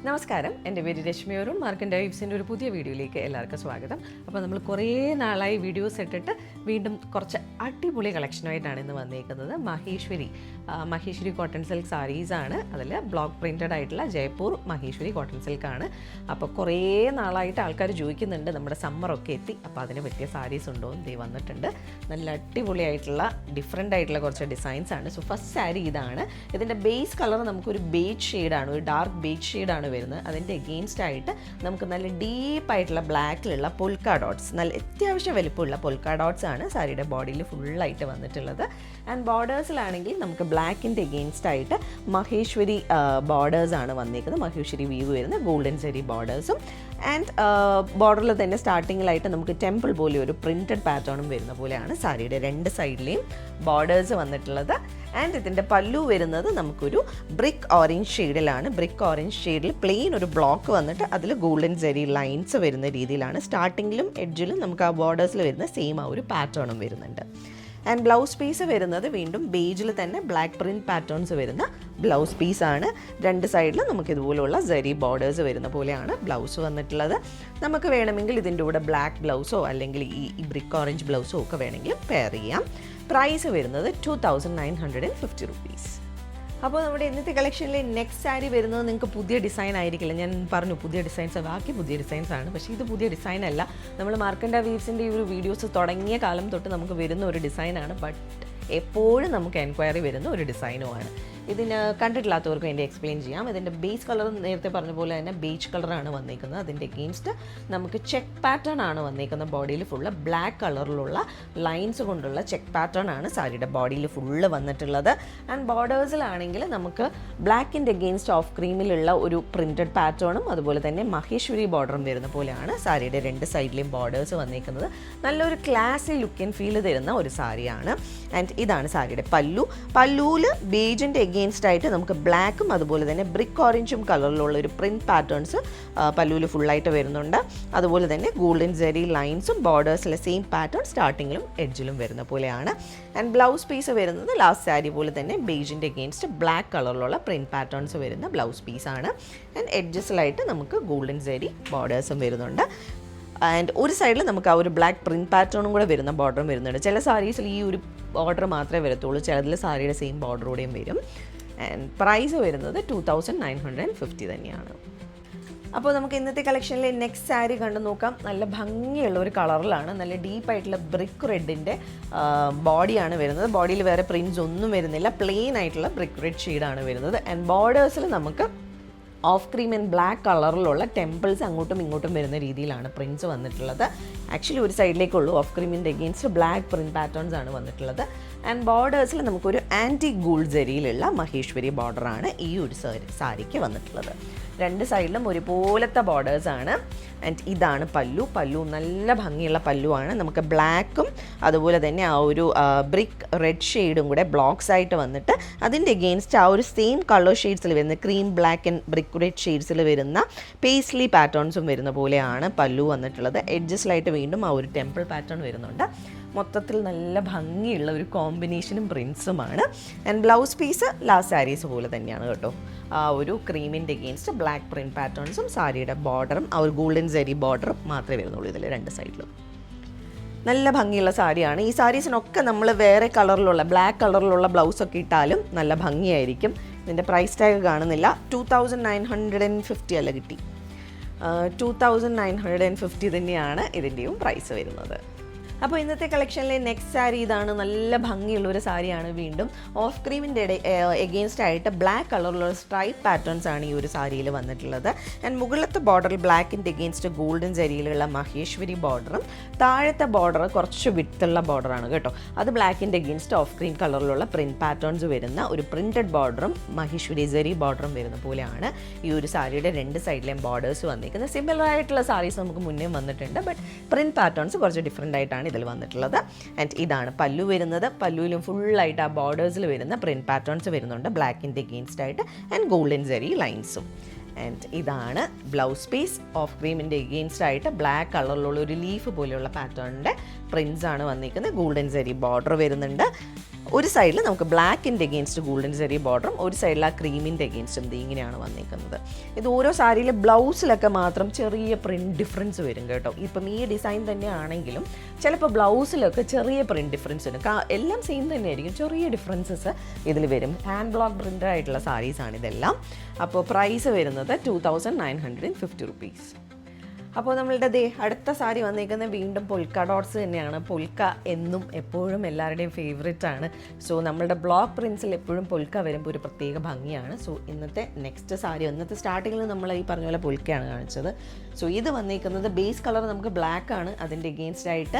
നമസ്കാരം, എൻ്റെ പേര് രശ്മി അരുൺ. മാർക്കൻ ഡൈവ്സിൻ്റെ ഒരു പുതിയ വീഡിയോയിലേക്ക് എല്ലാവർക്കും സ്വാഗതം. അപ്പോൾ നമ്മൾ കുറേ നാളായി വീഡിയോസ് ഇട്ടിട്ട് വീണ്ടും കുറച്ച് അടിപൊളി കളക്ഷനുമായിട്ടാണ് ഇന്ന് വന്നേക്കുന്നത്. മഹേശ്വരി കോട്ടൺ സിൽക്ക് സാരീസാണ്. അതിൽ ബ്ലോക്ക് പ്രിൻറ്റഡ് ആയിട്ടുള്ള ജയ്പൂർ മഹേശ്വരി കോട്ടൺ സിൽക്കാണ്. അപ്പോൾ കുറേ നാളായിട്ട് ആൾക്കാർ ചോദിക്കുന്നുണ്ട്, നമ്മുടെ സമ്മറൊക്കെ എത്തി, അപ്പോൾ അതിന് പറ്റിയ സാരീസ് ഉണ്ടോ എന്ന് വന്നിട്ടുണ്ട്. നല്ല അടിപൊളിയായിട്ടുള്ള ഡിഫറെൻ്റ് ആയിട്ടുള്ള കുറച്ച് ഡിസൈൻസ് ആണ്. സോ ഫസ്റ്റ് സാരി ഇതാണ്. ഇതിൻ്റെ ബേസ് കളർ നമുക്കൊരു ബേജ് ഷെയ്ഡാണ്, ഒരു ഡാർക്ക് ബേജ് ഷെയ്ഡാണ് വരുന്നത്. അതിൻ്റെ എഗെയിൻസ്റ്റ് ആയിട്ട് നമുക്ക് നല്ല ഡീപ്പായിട്ടുള്ള ബ്ലാക്കിലുള്ള പൊൽക്ക ഡോട്ട്സ്, നല്ല അത്യാവശ്യം വലിപ്പമുള്ള പൊൽക്ക ഡോട്ട്സ് ആണ് സാരിയുടെ ബോഡിയിൽ ഫുള്ളായിട്ട് വന്നിട്ടുള്ളത്. ആൻഡ് ബോർഡേഴ്സിലാണെങ്കിൽ നമുക്ക് ബ്ലാക്കിൻ്റെ എഗെയിൻസ്റ്റ് ആയിട്ട് മഹേശ്വരി ബോർഡേഴ്സാണ് വന്നിരിക്കുന്നത്. മഹേശ്വരി വീവ് വരുന്ന ഗോൾഡൻ സെരി ബോർഡേഴ്സും ആൻഡ് ബോർഡറിൽ തന്നെ സ്റ്റാർട്ടിങ്ങിലായിട്ട് നമുക്ക് ടെമ്പിൾ പോലെ ഒരു പ്രിൻറ്റഡ് പാറ്റേണും വരുന്ന പോലെയാണ് സാരിയുടെ രണ്ട് സൈഡിലെയും ബോർഡേഴ്സ് വന്നിട്ടുള്ളത്. ആൻഡ് ഇതിൻ്റെ പല്ലു വരുന്നത് നമുക്കൊരു ബ്രിക്ക് ഓറഞ്ച് ഷെയ്ഡിലാണ്. ബ്രിക്ക് ഓറഞ്ച് ഷെയ്ഡിൽ പ്ലെയിൻ ഒരു ബ്ലോക്ക് വന്നിട്ട് അതിൽ ഗോൾഡൻ സെരി ലൈൻസ് വരുന്ന രീതിയിലാണ്. സ്റ്റാർട്ടിങ്ങിലും എഡ്ജിലും നമുക്ക് ആ ബോർഡേഴ്സിൽ വരുന്ന സെയിം ആ ഒരു പാറ്റേണും വരുന്നുണ്ട്. ആൻഡ് ബ്ലൗസ് പീസ് വരുന്നത് വീണ്ടും ബേജിൽ തന്നെ ബ്ലാക്ക് പ്രിൻറ്റ് പാറ്റേൺസ് വരുന്ന ബ്ലൗസ് പീസാണ്. രണ്ട് സൈഡിൽ നമുക്ക് ഇതുപോലുള്ള സെരി ബോർഡേഴ്സ് വരുന്ന പോലെയാണ് ബ്ലൗസ് വന്നിട്ടുള്ളത്. നമുക്ക് വേണമെങ്കിൽ ഇതിൻ്റെ കൂടെ ബ്ലാക്ക് ബ്ലൗസോ അല്ലെങ്കിൽ ഈ ബ്രിക്ക് ഓറഞ്ച് ബ്ലൗസോ ഒക്കെ വേണമെങ്കിൽ പെയർ ചെയ്യാം. പ്രൈസ് വരുന്നത് 2950 rupees. അപ്പോൾ നമ്മുടെ ഇന്നത്തെ കളക്ഷനിലെ നെക്സ്റ്റ് സാരി വരുന്നത് നിങ്ങൾക്ക് പുതിയ ഡിസൈൻ ആയിരിക്കില്ല. ഞാൻ പറഞ്ഞു പുതിയ ഡിസൈൻസ്, ബാക്കി പുതിയ ഡിസൈൻസ് ആണ്. പക്ഷേ ഇത് പുതിയ ഡിസൈൻ അല്ല. നമ്മൾ മാർക്കൻ വീവ്സിൻ്റെ ഈ ഒരു വീഡിയോസ് തുടങ്ങിയ കാലം തൊട്ട് നമുക്ക് വരുന്ന ഒരു ഡിസൈനാണ്. ബട്ട് എപ്പോഴും നമുക്ക് എൻക്വയറി വരുന്ന ഒരു ഡിസൈനുമാണ്. ഇതിന് കണ്ടിട്ടില്ലാത്തവർക്ക് വേണ്ടി എക്സ്പ്ലെയിൻ ചെയ്യാം. ഇതിൻ്റെ ബേസ് കളർ നേരത്തെ പറഞ്ഞ പോലെ തന്നെ ബേജ് കളറാണ് വന്നിരിക്കുന്നത്. അതിൻ്റെ എഗെയിൻസ്റ്റ് നമുക്ക് ചെക്ക് പാറ്റേൺ ആണ് വന്നിരിക്കുന്നത്. ബോഡിയിൽ ഫുള്ള് ബ്ലാക്ക് കളറിലുള്ള ലൈൻസ് കൊണ്ടുള്ള ചെക്ക് പാറ്റേൺ ആണ് സാരിയുടെ ബോഡിയിൽ ഫുള്ള് വന്നിട്ടുള്ളത്. ആൻഡ് ബോർഡേഴ്സിലാണെങ്കിൽ നമുക്ക് ബ്ലാക്കിൻ്റെ എഗെയിൻസ്റ്റ് ഓഫ് ക്രീമിലുള്ള ഒരു പ്രിൻറ്റഡ് പാറ്റേണും അതുപോലെ തന്നെ മഹേശ്വരി ബോർഡറും വരുന്ന പോലെയാണ് സാരിയുടെ രണ്ട് സൈഡിലെയും ബോർഡേഴ്സ് വന്നിരിക്കുന്നത്. നല്ലൊരു ക്ലാസി ലുക്ക് ആൻഡ് ഫീൽ തരുന്ന ഒരു സാരിയാണ്. ആൻഡ് ഇതാണ് സാരിയുടെ പല്ലുവിൽ ബേജിൻ്റെ എഗെയിൻസ്റ്റ് ആയിട്ട് നമുക്ക് ബ്ലാക്കും അതുപോലെ തന്നെ ബ്രിക്ക് ഓറഞ്ചും കളറിലുള്ള ഒരു പ്രിൻറ്റ് പാറ്റേൺസ് പല്ലുവിൽ ഫുള്ളായിട്ട് വരുന്നുണ്ട്. അതുപോലെ തന്നെ ഗോൾഡൻ സെരി ലൈൻസും ബോർഡേഴ്സിലെ സെയിം പാറ്റേൺ സ്റ്റാർട്ടിങ്ങിലും എഡ്ജിലും വരുന്ന പോലെയാണ്. ആൻഡ് ബ്ലൗസ് പീസ് വരുന്നത് ലാസ്റ്റ് സാരി പോലെ തന്നെ ബേജിൻ്റെ എഗെയിൻസ്റ്റ് ബ്ലാക്ക് കളറിലുള്ള പ്രിൻറ്റ് പാറ്റേൺസ് വരുന്ന ബ്ലൗസ് പീസാണ്. ആൻഡ് എഡ്ജസിലായിട്ട് നമുക്ക് ഗോൾഡൻ സെരി ബോർഡേഴ്സും വരുന്നുണ്ട്. ആൻഡ് ഒരു സൈഡിൽ നമുക്ക് ആ ഒരു ബ്ലാക്ക് പ്രിൻറ്റ് പാറ്റേണും കൂടെ വരുന്ന ബോർഡറും വരുന്നുണ്ട്. ചില സാരീസിൽ ഈ ഒരു ബോർഡർ മാത്രമേ വരത്തുള്ളൂ, ചിലതിൽ സാരിയുടെ സെയിം ബോർഡറോടെയും വരും. ആൻഡ് പ്രൈസ് വരുന്നത് 2950 തന്നെയാണ്. അപ്പോൾ നമുക്ക് ഇന്നത്തെ കളക്ഷനിലെ നെക്സ്റ്റ് സാരി കണ്ടു നോക്കാം. നല്ല ഭംഗിയുള്ള ഒരു കളറിലാണ്, നല്ല ഡീപ്പായിട്ടുള്ള ബ്രിക്ക് റെഡിൻ്റെ ബോഡിയാണ് വരുന്നത്. ബോഡിയിൽ വേറെ പ്രിൻറ്റ്സ് ഒന്നും വരുന്നില്ല, പ്ലെയിൻ ആയിട്ടുള്ള ബ്രിക്ക് റെഡ് ഷെയ്ഡാണ് വരുന്നത്. ആൻഡ് ബോർഡേഴ്സിൽ നമുക്ക് ഓഫ് ക്രീം ആൻഡ് ബ്ലാക്ക് കളറിലുള്ള ടെമ്പിൾസ് അങ്ങോട്ടും ഇങ്ങോട്ടും വരുന്ന രീതിയിലാണ് പ്രിൻറ്റ്സ് വന്നിട്ടുള്ളത്. ആക്ച്വലി ഒരു സൈഡിലേക്കുള്ളൂ ഓഫ് ക്രീമിൻ്റെ എഗെയിൻസ്റ്റ് ബ്ലാക്ക് പ്രിൻറ്റ് പാറ്റേൺസ് ആണ് വന്നിട്ടുള്ളത്. ആൻഡ് ബോർഡേഴ്സിൽ നമുക്കൊരു ആൻറ്റി ഗോൾഡ് സെരിയിലുള്ള മഹേശ്വരി ബോർഡറാണ് ഈ ഒരു സാരിക്ക് വന്നിട്ടുള്ളത്. രണ്ട് സൈഡിലും ഒരുപോലത്തെ ബോർഡേഴ്സാണ്. ആൻഡ് ഇതാണ് പല്ലു നല്ല ഭംഗിയുള്ള പല്ലുവാണ്. നമുക്ക് ബ്ലാക്കും അതുപോലെ തന്നെ ആ ഒരു ബ്രിക്ക് റെഡ് ഷെയ്ഡും കൂടെ ബ്ലോക്സ് ആയിട്ട് വന്നിട്ട് അതിൻ്റെ എഗെയിൻസ്റ്റ് ആ ഒരു സെയിം കളർ ഷെയ്ഡ്സിൽ വരുന്ന cream black and brick red ഷെയ്ഡ്സിൽ വരുന്ന പേസ്ലി പാറ്റേൺസും വരുന്ന പോലെയാണ് പല്ലു വന്നിട്ടുള്ളത്. എഡ്ജസിലായിട്ട് വീണ്ടും ആ ഒരു ടെമ്പിൾ പാറ്റേൺ വരുന്നുണ്ട്. മൊത്തത്തിൽ നല്ല ഭംഗിയുള്ള ഒരു കോമ്പിനേഷനും പ്രിൻസുമാണ്. And blouse piece last saris പോലെ തന്നെയാണ് കേട്ടോ. ആ ഒരു ക്രീമിൻ്റെ എഗെയിൻസ്റ്റ് ബ്ലാക്ക് പ്രിൻറ്റ് പാറ്റേൺസും സാരിയുടെ ബോർഡറും ആ ഒരു ഗോൾഡൻ സെരി ബോർഡറും മാത്രമേ വരുന്നുള്ളൂ ഇതിൽ രണ്ട് സൈഡിലും. നല്ല ഭംഗിയുള്ള സാരിയാണ്. ഈ സാരീസിനൊക്കെ നമ്മൾ വേറെ കളറിലുള്ള ബ്ലാക്ക് കളറിലുള്ള ബ്ലൗസൊക്കെ ഇട്ടാലും നല്ല ഭംഗിയായിരിക്കും. ഇതിൻ്റെ പ്രൈസ് ടാഗ് കാണുന്നില്ല. 2950 അല്ല കിട്ടി, 2950 തന്നെയാണ് ഇതിൻ്റെയും പ്രൈസ് വരുന്നത്. അപ്പോൾ ഇന്നത്തെ കളക്ഷനിലെ നെക്സ്റ്റ് സാരി ഇതാണ്. നല്ല ഭംഗിയുള്ള ഒരു സാരിയാണ്. വീണ്ടും ഓഫ് ക്രീമിൻ്റെ എഗെയിൻസ്റ്റ് ആയിട്ട് ബ്ലാക്ക് കളറിലുള്ള സ്ട്രൈപ്പ് പാറ്റേൺസ് ആണ് ഈ ഒരു സാരിയിൽ വന്നിട്ടുള്ളത്. ആൻഡ് മുകളിലത്തെ ബോർഡറിൽ ബ്ലാക്കിൻ്റെ എഗെയിൻസ്റ്റ് ഗോൾഡൻ സെരിയിലുള്ള മഹേശ്വരി ബോർഡറും താഴത്തെ ബോർഡർ കുറച്ച് വിട്ടുള്ള ബോർഡറാണ് കേട്ടോ. അത് ബ്ലാക്കിൻ്റെ എഗെയിൻസ്റ്റ് ഓഫ് ക്രീം കളറിലുള്ള പ്രിൻറ്റ് പാറ്റേൺസ് വരുന്ന ഒരു പ്രിൻറ്റഡ് ബോർഡറും മഹേശ്വരി സെരി ബോർഡറും വരുന്ന പോലെയാണ് ഈ ഒരു സാരിയുടെ രണ്ട് സൈഡിലെയും ബോർഡേഴ്സ് വന്നിരിക്കുന്നത്. സിമിലർ ആയിട്ടുള്ള സാരീസ് നമുക്ക് മുന്നേ വന്നിട്ടുണ്ട്, ബട്ട് പ്രിൻറ്റ് പാറ്റേൺസ് കുറച്ച് ഡിഫറെൻ്റ് ആയിട്ടാണ് ഇതിൽ വന്നിട്ടുള്ളത്. ആൻഡ് ഇതാണ് പല്ലു വരുന്നത്. പല്ലുവിലും ഫുള്ളായിട്ട് ആ ബോർഡേഴ്സിൽ വരുന്ന പ്രിൻറ്റ് പാറ്റേൺസ് വരുന്നുണ്ട് ബ്ലാക്കിൻ്റെ എഗെയിൻസ്റ്റ് ആയിട്ട് ആൻഡ് ഗോൾഡൻ സെരി ലൈൻസും. ആൻഡ് ഇതാണ് ബ്ലൗസ് പീസ്. ഓഫ് ക്രീമിൻ്റെ എഗെയിൻസ്റ്റ് ആയിട്ട് ബ്ലാക്ക് കളറിലുള്ള ഒരു ലീഫ് പോലെയുള്ള പാറ്റേണിൻ്റെ പ്രിൻസ് ആണ് വന്നിരിക്കുന്നത്. ഗോൾഡൻ സെരി ബോർഡർ വരുന്നുണ്ട്. ഒരു സൈഡിൽ നമുക്ക് ബ്ലാക്കിൻ്റെ എഗെയിൻസ്റ്റ് ഗോൾഡൻ സെറി ബോർഡറും ഒരു സൈഡിൽ ആ ക്രീമിൻ്റെ എഗെയിൻസ്റ്റും ഇങ്ങനെയാണ് വന്നിരിക്കുന്നത്. ഇത് ഓരോ സാരിയിലെ ബ്ലൗസിലൊക്കെ മാത്രം ചെറിയ പ്രിൻറ്റ് ഡിഫറൻസ് വരും കേട്ടോ. ഇപ്പം ഈ ഡിസൈൻ തന്നെ ആണെങ്കിലും ചിലപ്പോൾ ബ്ലൗസിലൊക്കെ ചെറിയ പ്രിൻറ്റ് ഡിഫറൻസ് വരും. എല്ലാം സെയിം തന്നെ ആയിരിക്കും, ചെറിയ ഡിഫറൻസസ് ഇതിൽ വരും. ഹാൻഡ് ബ്ലോക്ക് പ്രിൻ്റഡ് ആയിട്ടുള്ള സാരീസാണ് ഇതെല്ലാം. അപ്പോൾ പ്രൈസ് വരുന്നത് 2950 റുപ്പീസ്. അപ്പോൾ നമ്മളുടെ അടുത്ത സാരി വന്നിരിക്കുന്നത് വീണ്ടും പൊൽക്ക ഡോട്ട്സ് തന്നെയാണ്. പൊൽക്ക എന്നും എപ്പോഴും എല്ലാവരുടെയും ഫേവറേറ്റ് ആണ്. സോ നമ്മളുടെ ബ്ലോക്ക് പ്രിൻസിൽ എപ്പോഴും പൊൽക്ക വരുമ്പോൾ ഒരു പ്രത്യേക ഭംഗിയാണ്. സോ ഇന്നത്തെ നെക്സ്റ്റ് സാരി, ഇന്നത്തെ സ്റ്റാർട്ടിങ്ങിൽ നമ്മൾ ഈ പറഞ്ഞ പോലെ പൊൽക്കയാണ് കാണിച്ചത്. സോ ഇത് വന്നിരിക്കുന്നത് ബേസ് കളർ നമുക്ക് ബ്ലാക്ക് ആണ്, അതിൻ്റെ എഗെയിൻസ്റ്റ് ആയിട്ട്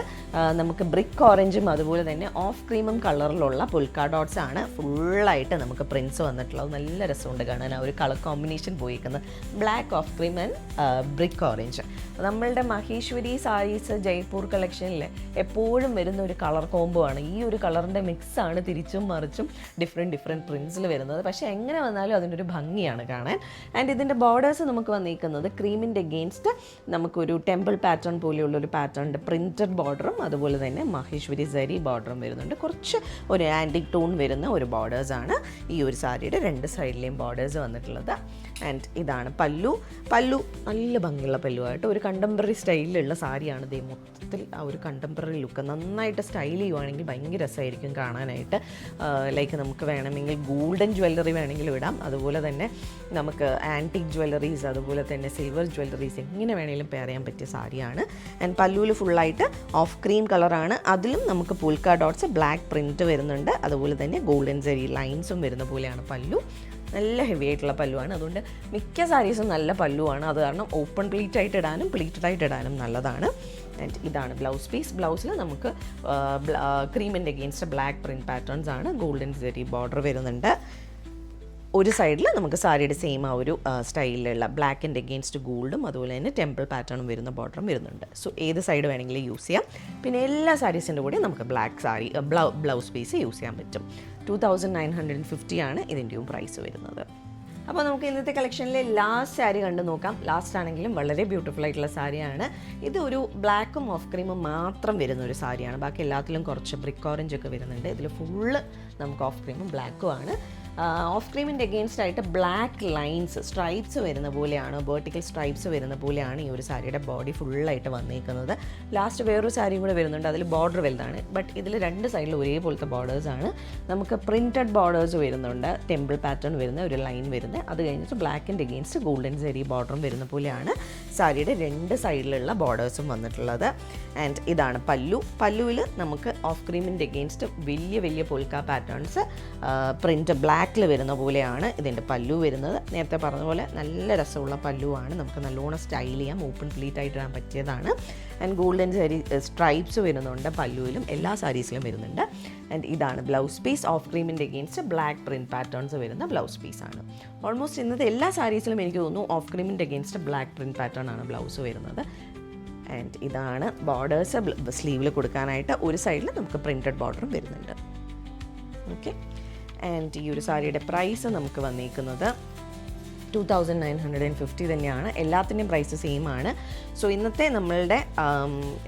നമുക്ക് ബ്രിക്ക് ഓറഞ്ചും അതുപോലെ തന്നെ ഓഫ് ക്രീമും കളറിലുള്ള പൊൽക്ക ഡോട്ട്സ് ആണ് ഫുള്ളായിട്ട് നമുക്ക് പ്രിൻസ് വന്നിട്ടുള്ളത്. നല്ല രസമുണ്ട് കാണാൻ ആ ഒരു കളർ കോമ്പിനേഷൻ പോയിരിക്കുന്നത്, black of cream and brick orange. നമ്മളുടെ മഹേശ്വരി സാരീസ് ജയ്പൂർ കളക്ഷനിൽ എപ്പോഴും വരുന്ന ഒരു കളർ കോംബോ ആണ്. ഈ ഒരു കളറിൻ്റെ മിക്സാണ് തിരിച്ചും മറിച്ചും ഡിഫറെൻറ്റ് പ്രിൻസിൽ വരുന്നത്. പക്ഷേ എങ്ങനെ വന്നാലും അതിൻ്റെ ഒരു ഭംഗിയാണ് കാണാൻ. ആൻഡ് ഇതിൻ്റെ ബോർഡേഴ്സ് നമുക്ക് വന്നിരിക്കുന്നത് ക്രീമിൻ്റെ എഗെയിൻസ്റ്റ് നമുക്കൊരു ടെമ്പിൾ പാറ്റേൺ പോലെയുള്ളൊരു പാറ്റേണിൻ്റെ പ്രിൻറ്റഡ് ബോർഡറും അതുപോലെ തന്നെ മഹേശ്വരി സരി ബോർഡറും വരുന്നുണ്ട്. കുറച്ച് ഒരു ആൻറ്റിക് ടോൺ വരുന്ന ഒരു ബോർഡേഴ്സാണ് ഈ ഒരു സാരിയുടെ രണ്ട് സൈഡിലെയും ബോർഡേഴ്സ് വന്നിട്ടുള്ളത്. ആൻഡ് ഇതാണ് പല്ലു. പല്ലു നല്ല ഭംഗിയുള്ള പല്ലുവായിട്ട് ഒരു കണ്ടംപററി സ്റ്റൈലിലുള്ള സാരിയാണ്. ഇതേ മൊത്തത്തിൽ ആ ഒരു കണ്ടംപററി ലുക്ക് നന്നായിട്ട് സ്റ്റൈൽ ചെയ്യുവാണെങ്കിൽ ഭയങ്കര രസമായിരിക്കും കാണാനായിട്ട്. ലൈക്ക് നമുക്ക് വേണമെങ്കിൽ ഗോൾഡൻ ജ്വല്ലറി വേണമെങ്കിലും ഇടാം, അതുപോലെ തന്നെ നമുക്ക് ആൻറ്റിക് ജ്വല്ലറീസ് അതുപോലെ തന്നെ സിൽവർ ജ്വല്ലറീസ് എങ്ങനെ വേണമെങ്കിലും പെയർ ചെയ്യാൻ പറ്റിയ സാരിയാണ്. ആൻഡ് പല്ലുവിൽ ഫുള്ളായിട്ട് ഓഫ് ക്രീം കളറാണ്, അതിലും നമുക്ക് പോൾക്ക ഡോട്ട്സ് ബ്ലാക്ക് പ്രിൻറ്റ് വരുന്നുണ്ട്, അതുപോലെ തന്നെ ഗോൾഡൻ സെറി ലൈൻസും വരുന്ന പോലെയാണ് പല്ലു. നല്ല ഹെവി ആയിട്ടുള്ള പല്ലുവാണ്, അതുകൊണ്ട് മിക്ക സാരീസും നല്ല പല്ലുവാണ്. അത് കാരണം ഓപ്പൺ പ്ലീറ്റ് ആയിട്ട് ഇടാനും പ്ലീറ്റഡ് ആയിട്ട് ഇടാനും നല്ലതാണ്. ആൻഡ് ഇതാണ് ബ്ലൗസ് പീസ്. ബ്ലൗസിൽ നമുക്ക് ക്രീമിൻ്റെ അഗെയിൻസ്റ്റ് ബ്ലാക്ക് പ്രിൻറ്റ് പാറ്റേൺസ് ആണ്, ഗോൾഡൻ സെറി ബോർഡർ വരുന്നുണ്ട്. ഒരു സൈഡിൽ നമുക്ക് സാരിയുടെ സെയിം ആ ഒരു സ്റ്റൈലിലുള്ള ബ്ലാക്കിൻ്റെ അഗെയിൻസ്റ്റ് ഗോൾഡും അതുപോലെ തന്നെ ടെമ്പിൾ പാറ്റേണും വരുന്ന ബോർഡറും വരുന്നുണ്ട്. സോ ഏത് സൈഡ് വേണമെങ്കിലും യൂസ് ചെയ്യാം. പിന്നെ എല്ലാ സാരീസിൻ്റെ കൂടെ നമുക്ക് black sari blouse piece use ചെയ്യാൻ പറ്റും. 2950 ആണ് ഇതിൻ്റെയും പ്രൈസ് വരുന്നത്. അപ്പോൾ നമുക്ക് ഇന്നത്തെ കളക്ഷനിലെ ലാസ്റ്റ് സാരി കണ്ടു നോക്കാം. ലാസ്റ്റ് ആണെങ്കിലും വളരെ ബ്യൂട്ടിഫുൾ ആയിട്ടുള്ള സാരിയാണ്. ഇത് ഒരു ബ്ലാക്കും ഓഫ് ക്രീമും മാത്രം വരുന്ന ഒരു സാരിയാണ്. ബാക്കി എല്ലാത്തിലും കുറച്ച് ബ്രിക്ക് ഓറഞ്ച് ഒക്കെ വരുന്നുണ്ട്. ഇതിൽ ഫുള്ള് നമുക്ക് ഓഫ് ക്രീമും ബ്ലാക്കും ആണ്. ഓഫ് ക്രീമിൻ്റെ അഗെയിൻസ്റ്റ് ആയിട്ട് ബ്ലാക്ക് ലൈൻസ് സ്ട്രൈപ്സ് വരുന്ന പോലെയാണ്, വെർട്ടിക്കൽ സ്ട്രൈപ്സ് വരുന്ന പോലെയാണ് ഈ ഒരു സാരിയുടെ ബോഡി ഫുള്ളായിട്ട് വന്നിരിക്കുന്നത്. ലാസ്റ്റ് വേറൊരു സാരിയും കൂടെ വരുന്നുണ്ട്, അതിൽ ബോർഡർ വലുതാണ്. ബട്ട് ഇതിൽ രണ്ട് സൈഡിൽ ഒരേപോലത്തെ ബോർഡേഴ്സാണ്. നമുക്ക് പ്രിൻറ്റഡ് ബോർഡേഴ്സ് വരുന്നുണ്ട്, ടെമ്പിൾ പാറ്റേൺ വരുന്ന ഒരു ലൈൻ വരുന്നത്. അത് കഴിഞ്ഞിട്ട് ബ്ലാക്കിൻ്റെ അഗെയിൻസ്റ്റ് ഗോൾഡൻ സെറി ബോർഡറും വരുന്ന പോലെയാണ് സാരിയുടെ രണ്ട് സൈഡിലുള്ള ബോർഡേഴ്സും വന്നിട്ടുള്ളത്. ആൻഡ് ഇതാണ് പല്ലു. പല്ലുവിൽ നമുക്ക് ഓഫ് ക്രീമിൻ്റെ അഗെയിൻസ്റ്റ് വലിയ പൊൽക്ക പാറ്റേൺസ് പ്രിൻറ്റ് ബ്ലാക്കിൽ വരുന്ന പോലെയാണ് ഇതിൻ്റെ പല്ലു വരുന്നത്. നേരത്തെ പറഞ്ഞ പോലെ നല്ല രസമുള്ള പല്ലുവാണ്, നമുക്ക് നല്ലോണം സ്റ്റൈൽ ചെയ്യാം, ഓപ്പൺ പ്ലീറ്റ് ആയിട്ട് ഇടാൻ പറ്റിയതാണ്. ആൻഡ് ഗോൾഡൻ സാരി സ്ട്രൈപ്സ് വരുന്നുണ്ട് പല്ലുവിലും, എല്ലാ സാരീസിലും വരുന്നുണ്ട്. ആൻഡ് ഇതാണ് ബ്ലൗസ് പീസ്. ഓഫ് ക്രീമിൻ്റെ അഗെയിൻസ്റ്റ് ബ്ലാക്ക് പ്രിൻറ്റ് പാറ്റേൺസ് വരുന്ന ബ്ലൗസ് പീസാണ്. ഓൾമോസ്റ്റ് ഇന്നത്തെ എല്ലാ സാരീസിലും എനിക്ക് തോന്നുന്നു ഓഫ് ക്രീമിൻ്റെ അഗെയിൻസ്റ്റ് ബ്ലാക്ക് പ്രിൻറ്റ് പാറ്റേൺ ആണ് ബ്ലൗസ് വരുന്നത്. ആൻഡ് ഇതാണ് ബോർഡേഴ്സ് സ്ലീവിൽ കൊടുക്കാനായിട്ട്. ഒരു സൈഡിൽ നമുക്ക് പ്രിൻറ്റഡ് ബോർഡറും വരുന്നുണ്ട്. ഓക്കെ. ആൻഡ് ഈ ഒരു സാരിയുടെ പ്രൈസ് നമുക്ക് വന്നിരിക്കുന്നത് 2950 തന്നെയാണ്. എല്ലാത്തിൻ്റെയും പ്രൈസ് സെയിം ആണ്. സോ ഇന്നത്തെ നമ്മളുടെ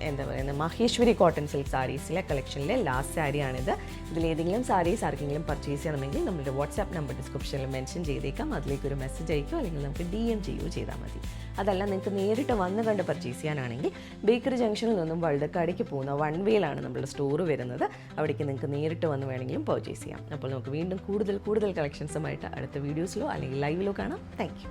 എന്താ പറയുന്നത് മഹേശ്വരി കോട്ടൺ സിൽക്ക് സാരീസിലെ കളക്ഷനിലെ ലാസ്റ്റ് സാരിയാണിത്. ഇതിലേതെങ്കിലും സാരീസ് ആർക്കെങ്കിലും പർച്ചേസ് ചെയ്യണമെങ്കിൽ നമ്മുടെ വാട്സാപ്പ് നമ്പർ ഡിസ്ക്രിപ്ഷനിൽ മെൻഷൻ ചെയ്തേക്കാം. അതിലേക്കൊരു മെസ്സേജ് അയക്കുകയോ അല്ലെങ്കിൽ നമുക്ക് DM ചെയ്യുകയോ ചെയ്താൽ മതി. അതല്ല നിങ്ങൾക്ക് നേരിട്ട് വന്ന് കണ്ട് പർച്ചേസ് ചെയ്യാനാണെങ്കിൽ ബേക്കറി ജംഗ്ഷനിൽ നിന്നും വഴുതക്കാടിക്ക് പോകുന്ന വൺ വേയിലാണ് നമ്മുടെ സ്റ്റോർ വരുന്നത്. അവിടേക്ക് നിങ്ങൾക്ക് നേരിട്ട് വന്ന് വേണമെങ്കിലും പർച്ചേസ് ചെയ്യാം. അപ്പോൾ നമുക്ക് വീണ്ടും കൂടുതൽ കളക്ഷൻസുമായിട്ട് അടുത്ത വീഡിയോസിലോ അല്ലെങ്കിൽ ലൈവിലോ കാണാം. Thank you.